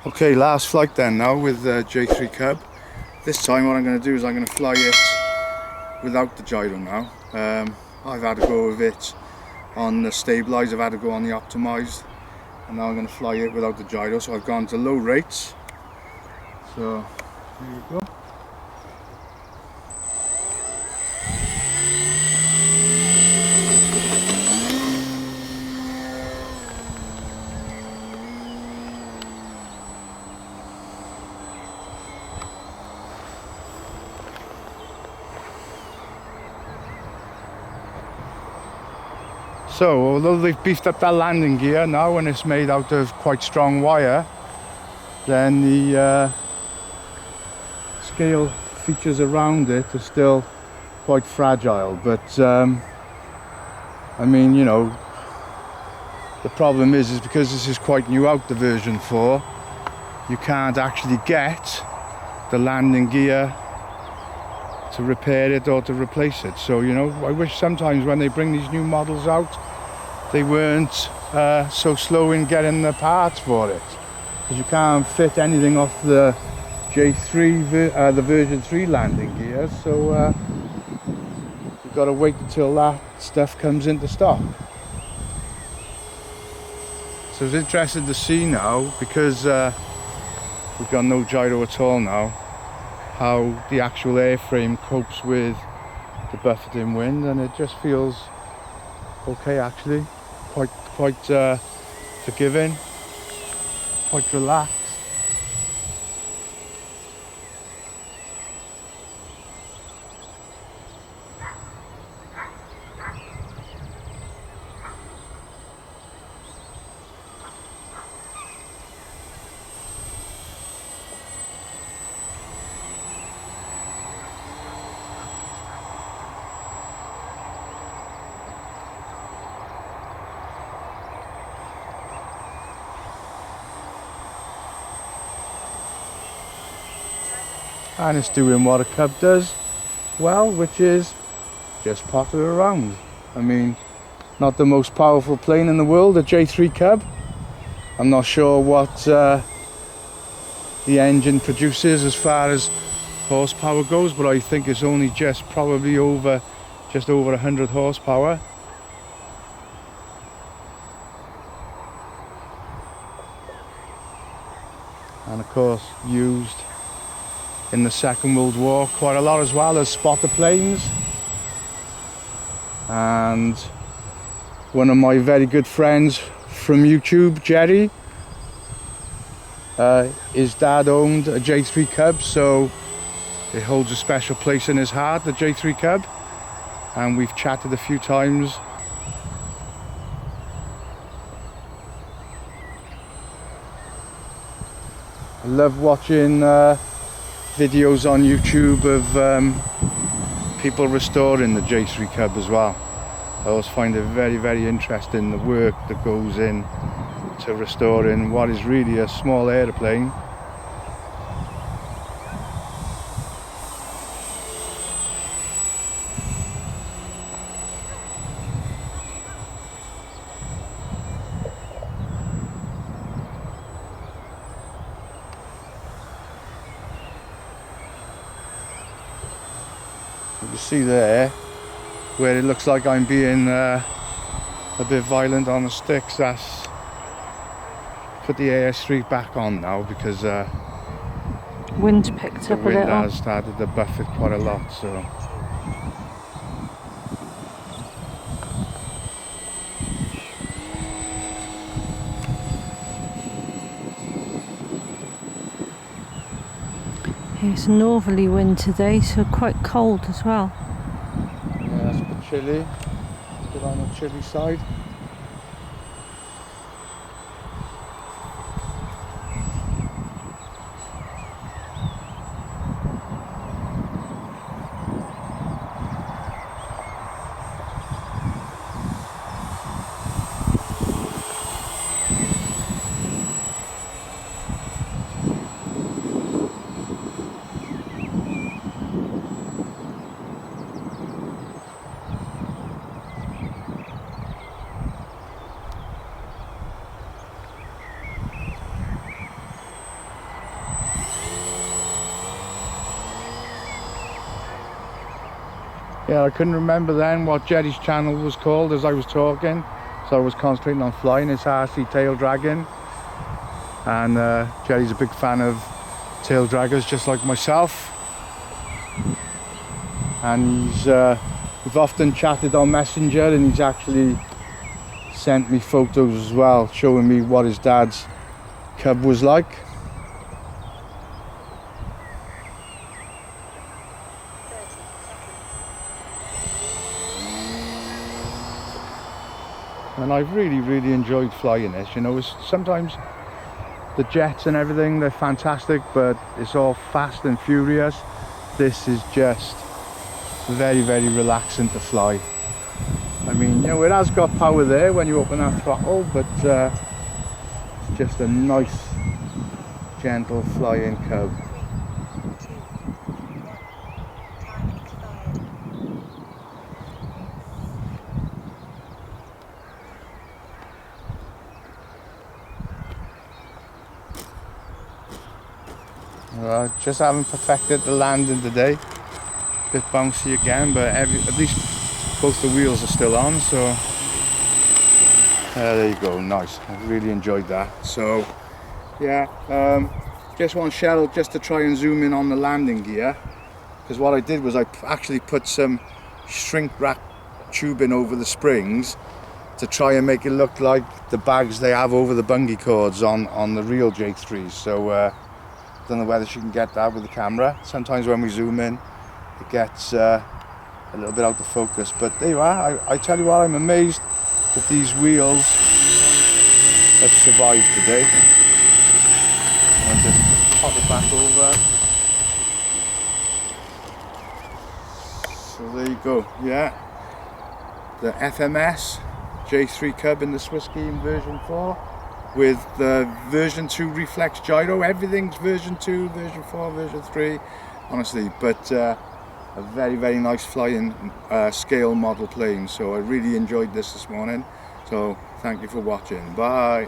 Okay, last flight then now with J3 Cub. This time what I'm going to do is I'm going to fly it without the gyro now. I've had to go with it on the stabilised, I've had to go on the optimised, and now I'm going to fly it without the gyro. So I've gone to low rates. So here we go. So although they've beefed up that landing gear now and it's made out of quite strong wire, then the scale features around it are still quite fragile. But I mean, you know, the problem is because this is quite new out, the version 4, you can't actually get the landing gear to repair it or to replace it. So, you know, I wish sometimes when they bring these new models out, they weren't so slow in getting the parts for it, because you can't fit anything off the J3, the version 3 landing gear. So you've got to wait until that stuff comes into stock. So it's interesting to see now, because we've got no gyro at all now, how the actual airframe copes with the buffeting wind, and it just feels okay actually, quite forgiving, quite relaxed. And it's doing what a Cub does well, which is just potter around. I mean, not the most powerful plane in the world, the J3 Cub. I'm not sure what the engine produces as far as horsepower goes, but I think it's only just over 100 horsepower. And of course used in the Second World War quite a lot, as well as spotter planes. And one of my very good friends from YouTube, Jerry, his dad owned a J3 Cub, so it holds a special place in his heart, the J3 Cub, and we've chatted a few times. I love watching videos on YouTube of people restoring the J3 Cub as well. I always find it very, very interesting, the work that goes in to restoring what is really a small aeroplane. You can see there where it looks like I'm being a bit violent on the sticks. That's put the AS3 back on now, because wind picked up a little. The wind has started to buffet quite a lot. So it's a northerly wind today, so quite cold as well. Yeah, it's a bit chilly. A bit on the chilly side. Yeah, I couldn't remember then what Jerry's channel was called as I was talking, so I was concentrating on flying. It's RC Taildraggin, and Jerry's a big fan of tail draggers just like myself, and we've often chatted on Messenger, and he's actually sent me photos as well showing me what his dad's cub was like. And I've really enjoyed flying this. You know, it's sometimes the jets and everything, they're fantastic, but it's all fast and furious. This is just very relaxing to fly. I mean, you know, it has got power there when you open that throttle, but it's just a nice gentle flying cub. Just haven't perfected the landing today. Bit bouncy again, but at least both the wheels are still on, so there you go. Nice. I really enjoyed that. So yeah, just one shell just to try and zoom in on the landing gear, because what I did was I actually put some shrink wrap tubing over the springs to try and make it look like the bags they have over the bungee cords on the real J3s. So don't know whether she can get that with the camera. Sometimes when we zoom in it gets a little bit out of focus, but there you are. I tell you what, I'm amazed that these wheels have survived today. I'll just pop it back over. So there you go. Yeah, the FMS J3 Cub in the Swiss Scheme version 4 with the version 2 reflex gyro. Everything's version 2, version 4, version 3, honestly, but a very nice flying scale model plane. So I really enjoyed this morning, so thank you for watching. Bye.